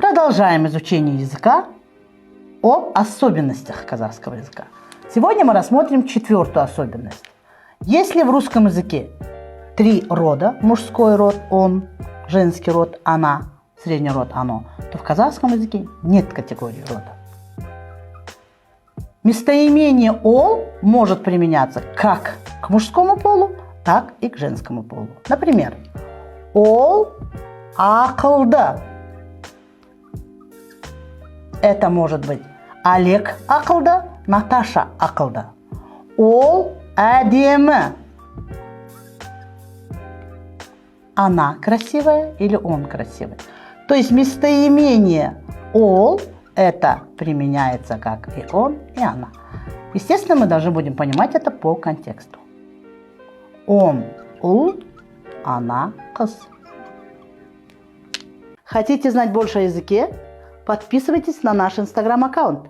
Продолжаем изучение языка об особенностях казахского языка. Сегодня мы рассмотрим 4-ю особенность. Если в русском языке 3 рода, мужской род он, женский род она, средний род оно, то в казахском языке нет категории рода. Местоимение ол может применяться как к мужскому полу, так и к женскому полу. Например, ол ақылды. Это может быть Олег ақылды, Наташа ақылды. Ол әдемі. Она красивая или он красивый. То есть местоимение ол это применяется как и он, и она. Естественно, мы должны будем понимать это по контексту. Он ұл, она қыз. Хотите знать больше о языке? Подписывайтесь на наш инстаграм-аккаунт.